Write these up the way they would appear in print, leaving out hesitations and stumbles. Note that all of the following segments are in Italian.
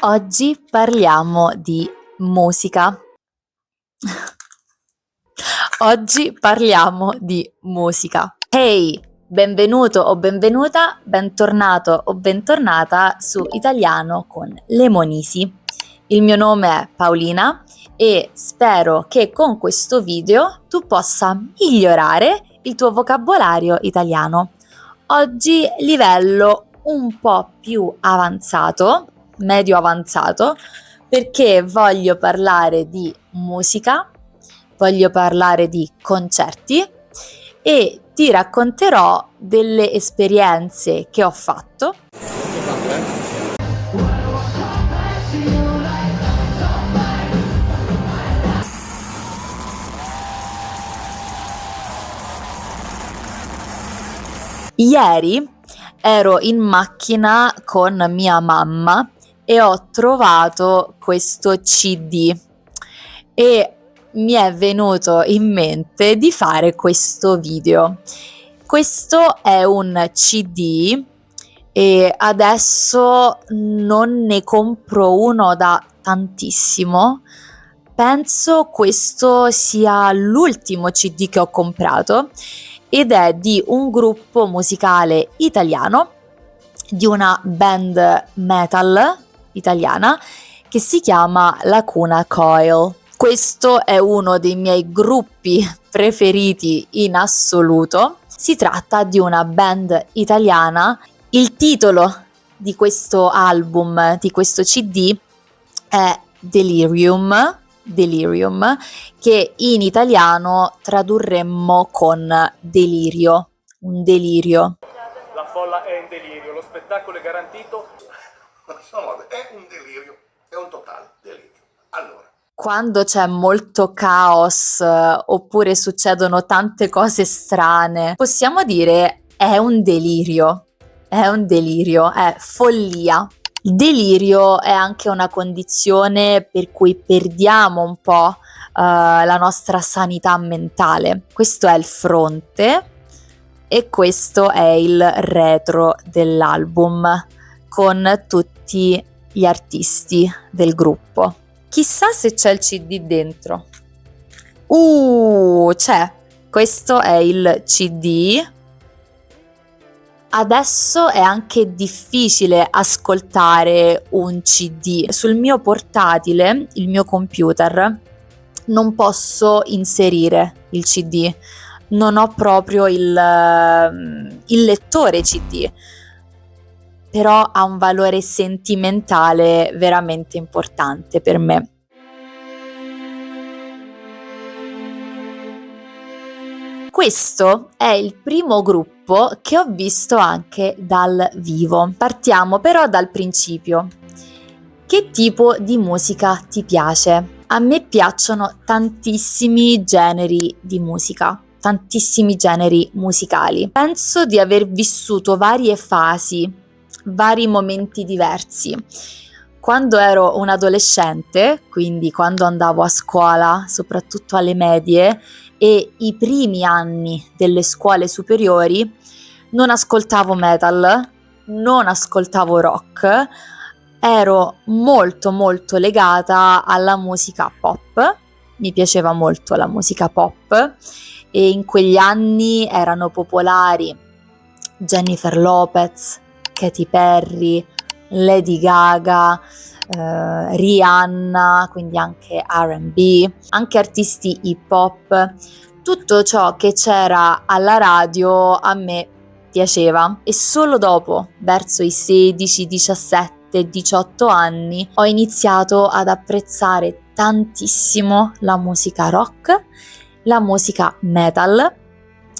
Oggi parliamo di musica. Oggi parliamo di musica. Hey, benvenuto o benvenuta, bentornato o bentornata su Italiano con le Monisi. Il mio nome è Paolina e spero che con questo video tu possa migliorare il tuo vocabolario italiano. Oggi livello un po' più avanzato, medio avanzato, perché voglio parlare di musica, voglio parlare di concerti e ti racconterò delle esperienze che ho fatto. Ieri ero in macchina con mia mamma e ho trovato questo CD e mi è venuto in mente di fare questo video. Questo è un CD e adesso non ne compro uno da tantissimo. Penso questo sia l'ultimo CD che ho comprato ed è di un gruppo musicale italiano, di una band metal italiana che si chiama Lacuna Coil. Questo è uno dei miei gruppi preferiti in assoluto. Si tratta di una band italiana. Il titolo di questo album, di questo CD, è Delirium, che in italiano tradurremmo con delirio, un delirio. La folla è in delirio, lo spettacolo è garantito. Insomma, è un delirio, è un totale delirio. Allora, Quando c'è molto caos oppure succedono tante cose strane, possiamo dire è un delirio, è follia. Il delirio è anche una condizione per cui perdiamo un po' la nostra sanità mentale. Questo è il fronte e questo è il retro dell'album con tutti gli artisti del gruppo. Chissà se c'è il CD dentro. C'è. Questo è il CD. Adesso è anche difficile ascoltare un CD. Sul mio portatile, il mio computer, non posso inserire il CD. Non ho proprio il lettore CD. Però ha un valore sentimentale veramente importante per me. Questo è il primo gruppo che ho visto anche dal vivo. Partiamo però dal principio. Che tipo di musica ti piace? A me piacciono tantissimi generi di musica, tantissimi generi musicali. Penso di aver vissuto varie fasi, vari momenti diversi. Quando ero un adolescente, quindi quando andavo a scuola, soprattutto alle medie, e i primi anni delle scuole superiori, non ascoltavo metal, non ascoltavo rock, ero molto molto legata alla musica pop, mi piaceva molto la musica pop e in quegli anni erano popolari Jennifer Lopez, Katy Perry, Lady Gaga, Rihanna, quindi anche R&B, anche artisti hip hop. Tutto ciò che c'era alla radio a me piaceva e solo dopo, verso i 16, 17, 18 anni, ho iniziato ad apprezzare tantissimo la musica rock, la musica metal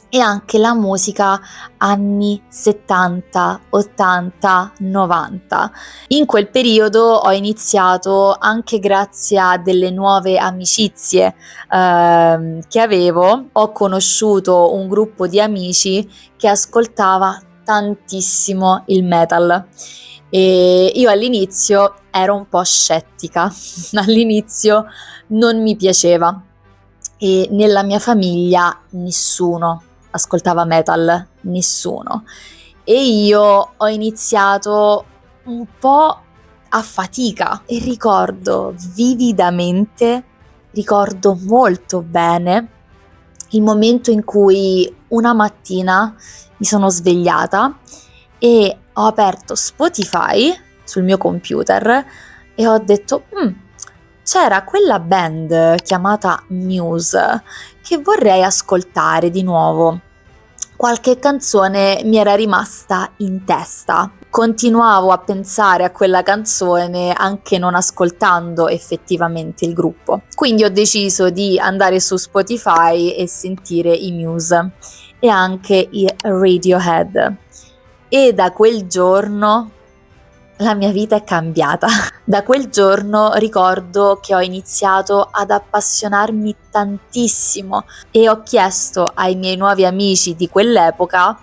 e anche la musica anni 70, 80, 90. In quel periodo ho iniziato, anche grazie a delle nuove amicizie che avevo, ho conosciuto un gruppo di amici che ascoltava tantissimo il metal. E io all'inizio ero un po' scettica, all'inizio non mi piaceva e nella mia famiglia nessuno ascoltava metal, nessuno. E io ho iniziato un po' a fatica e ricordo vividamente, ricordo molto bene il momento in cui una mattina mi sono svegliata e ho aperto Spotify sul mio computer e ho detto c'era quella band chiamata Muse che vorrei ascoltare di nuovo. Qualche canzone mi era rimasta in testa. Continuavo a pensare a quella canzone anche non ascoltando effettivamente il gruppo. Quindi ho deciso di andare su Spotify e sentire i Muse e anche i Radiohead. E da quel giorno la mia vita è cambiata. Da quel giorno ricordo che ho iniziato ad appassionarmi tantissimo e ho chiesto ai miei nuovi amici di quell'epoca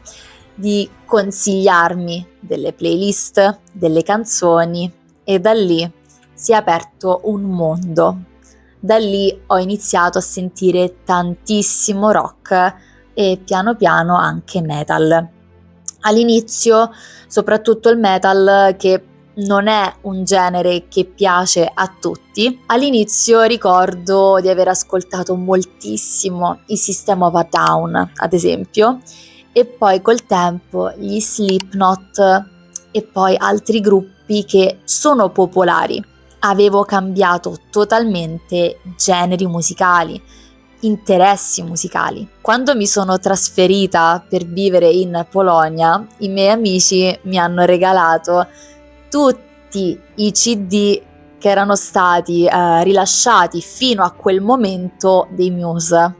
di consigliarmi delle playlist, delle canzoni e da lì si è aperto un mondo. Da lì ho iniziato a sentire tantissimo rock e piano piano anche metal. All'inizio, soprattutto il metal, che non è un genere che piace a tutti. All'inizio ricordo di aver ascoltato moltissimo i System of a Down, ad esempio, e poi col tempo gli Slipknot e poi altri gruppi che sono popolari. Avevo cambiato totalmente generi musicali, interessi musicali. Quando mi sono trasferita per vivere in Polonia, i miei amici mi hanno regalato tutti i CD che erano stati rilasciati fino a quel momento dei Muse.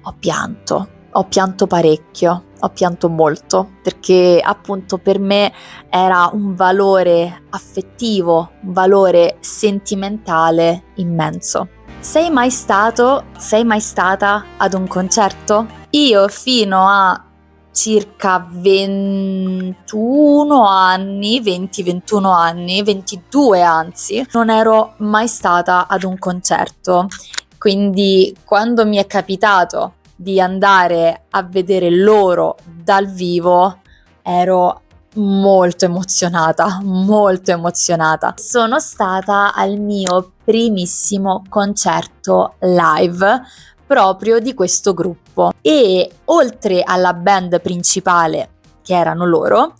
Ho pianto parecchio, ho pianto molto, perché appunto per me era un valore affettivo, un valore sentimentale immenso. Sei mai stata ad un concerto? Io fino a circa 21 anni, 20-21 anni, 22 anzi, non ero mai stata ad un concerto. Quindi quando mi è capitato di andare a vedere loro dal vivo, ero molto emozionata. Sono stata al mio primissimo concerto live proprio di questo gruppo e oltre alla band principale, che erano loro,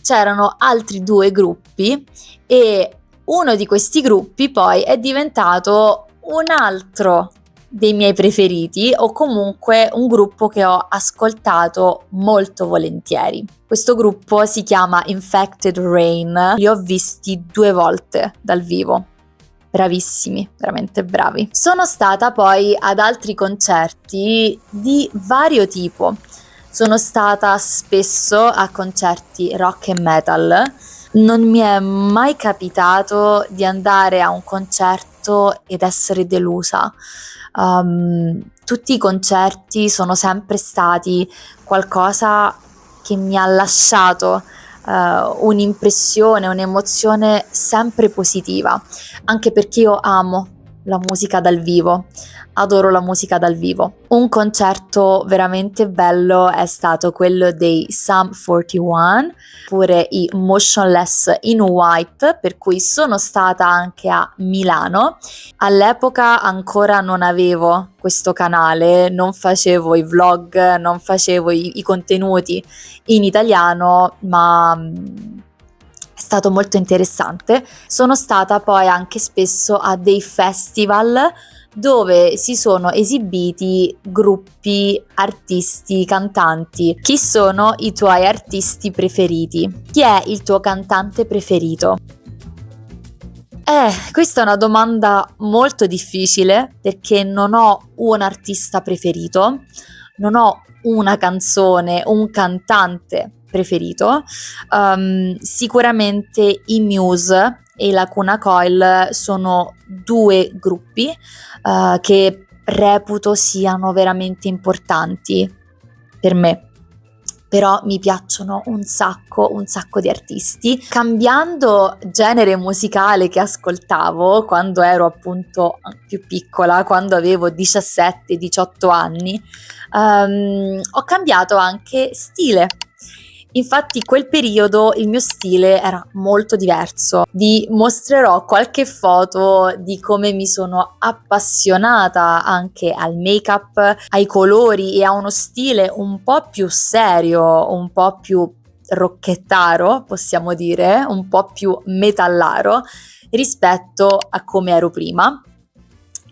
c'erano altri 2 gruppi e uno di questi gruppi poi è diventato un altro dei miei preferiti, o comunque un gruppo che ho ascoltato molto volentieri. Questo gruppo si chiama Infected Rain, li ho visti 2 volte dal vivo. Bravissimi, veramente bravi. Sono stata poi ad altri concerti di vario tipo. Sono stata spesso a concerti rock e metal. Non mi è mai capitato di andare a un concerto ed essere delusa. Tutti i concerti sono sempre stati qualcosa che mi ha lasciato un'impressione, un'emozione sempre positiva, anche perché io amo la musica dal vivo, adoro la musica dal vivo. Un concerto veramente bello è stato quello dei Sum 41, oppure i Motionless in White, per cui sono stata anche a Milano. All'epoca ancora non avevo questo canale, non facevo i vlog, non facevo i contenuti in italiano, ma è stato molto interessante. Sono stata poi anche spesso a dei festival dove si sono esibiti gruppi, artisti, cantanti. Chi sono i tuoi artisti preferiti? Chi è il tuo cantante preferito? Questa è una domanda molto difficile perché non ho un artista preferito, non ho una canzone, un cantante preferito. Sicuramente i Muse e i Lacuna Coil sono 2 gruppi che reputo siano veramente importanti per me. Però mi piacciono un sacco di artisti. Cambiando genere musicale che ascoltavo quando ero appunto più piccola, quando avevo 17-18 anni, ho cambiato anche stile Infatti quel periodo il mio stile era molto diverso. Vi mostrerò qualche foto di come mi sono appassionata anche al make-up, ai colori e a uno stile un po' più serio, un po' più rocchettaro, possiamo dire, un po' più metallaro rispetto a come ero prima.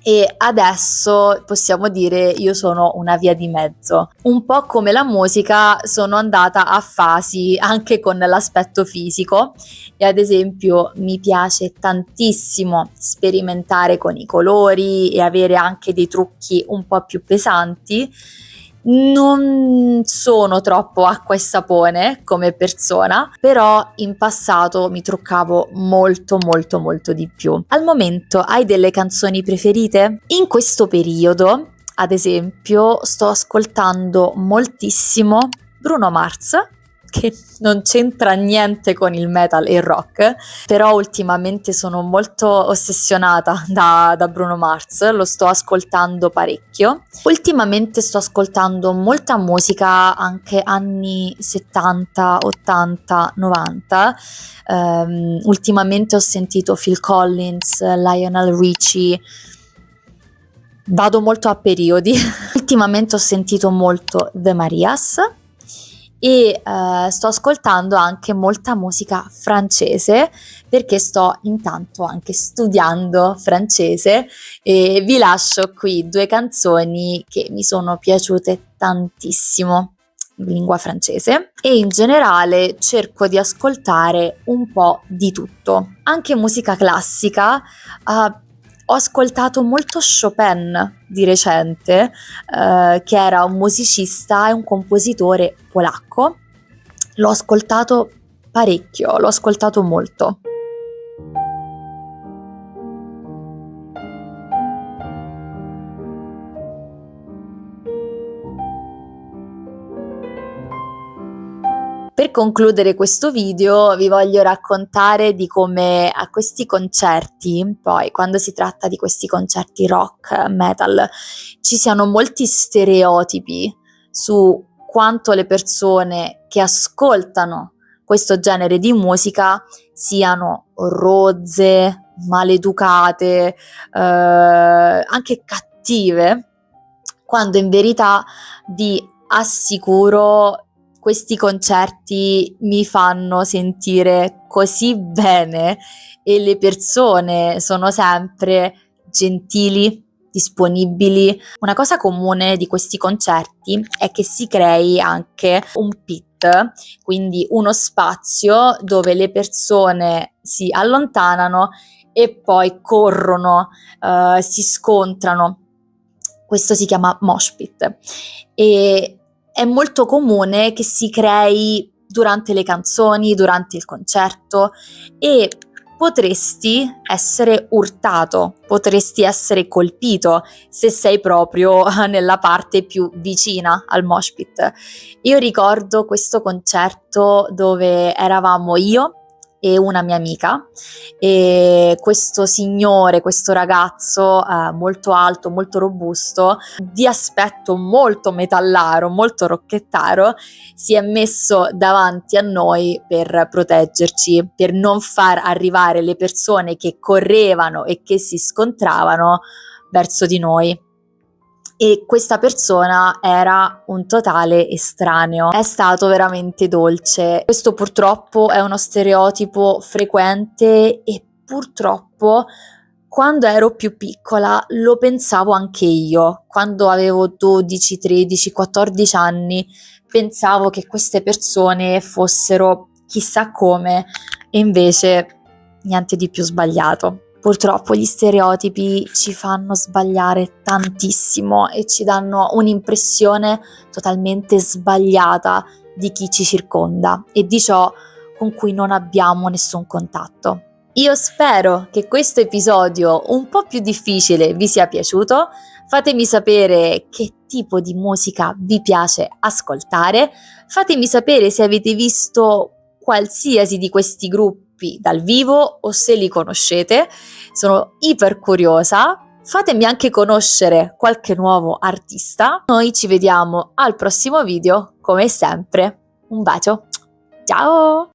E adesso possiamo dire io sono una via di mezzo. Un po' come la musica sono andata a fasi anche con l'aspetto fisico e ad esempio mi piace tantissimo sperimentare con i colori e avere anche dei trucchi un po' più pesanti. Non sono troppo acqua e sapone come persona, però in passato mi truccavo molto molto molto di più. Al momento hai delle canzoni preferite? In questo periodo, ad esempio, sto ascoltando moltissimo Bruno Mars, che non c'entra niente con il metal e il rock, però ultimamente sono molto ossessionata da Bruno Mars, lo sto ascoltando parecchio. Ultimamente sto ascoltando molta musica anche anni 70, 80, 90. Ultimamente ho sentito Phil Collins, Lionel Richie, vado molto a periodi. Ultimamente ho sentito molto The Marias e sto ascoltando anche molta musica francese perché sto intanto anche studiando francese e vi lascio qui 2 canzoni che mi sono piaciute tantissimo in lingua francese e in generale cerco di ascoltare un po' di tutto, anche musica classica. Ho ascoltato molto Chopin di recente, che era un musicista e un compositore polacco. L'ho ascoltato parecchio, l'ho ascoltato molto. Per concludere questo video vi voglio raccontare di come a questi concerti, poi quando si tratta di questi concerti rock, metal, ci siano molti stereotipi su quanto le persone che ascoltano questo genere di musica siano rozze, maleducate, anche cattive, quando in verità vi assicuro questi concerti mi fanno sentire così bene e le persone sono sempre gentili, disponibili. Una cosa comune di questi concerti è che si crei anche un pit, quindi uno spazio dove le persone si allontanano e poi corrono, si scontrano. Questo si chiama mosh pit e è molto comune che si crei durante le canzoni, durante il concerto e potresti essere urtato, potresti essere colpito se sei proprio nella parte più vicina al mosh pit. Io ricordo questo concerto dove eravamo io e una mia amica e questo signore, questo ragazzo molto alto, molto robusto, di aspetto molto metallaro, molto rocchettaro, si è messo davanti a noi per proteggerci, per non far arrivare le persone che correvano e che si scontravano verso di noi. E questa persona era un totale estraneo. È stato veramente dolce. Questo purtroppo è uno stereotipo frequente e purtroppo quando ero più piccola lo pensavo anche io. Quando avevo 12, 13, 14 anni pensavo che queste persone fossero chissà come e invece niente di più sbagliato. Purtroppo gli stereotipi ci fanno sbagliare tantissimo e ci danno un'impressione totalmente sbagliata di chi ci circonda e di ciò con cui non abbiamo nessun contatto. Io spero che questo episodio un po' più difficile vi sia piaciuto. Fatemi sapere che tipo di musica vi piace ascoltare. Fatemi sapere se avete visto qualsiasi di questi gruppi dal vivo o se li conoscete. Sono iper curiosa. Fatemi anche conoscere qualche nuovo artista. Noi ci vediamo al prossimo video, come sempre. Un bacio! Ciao!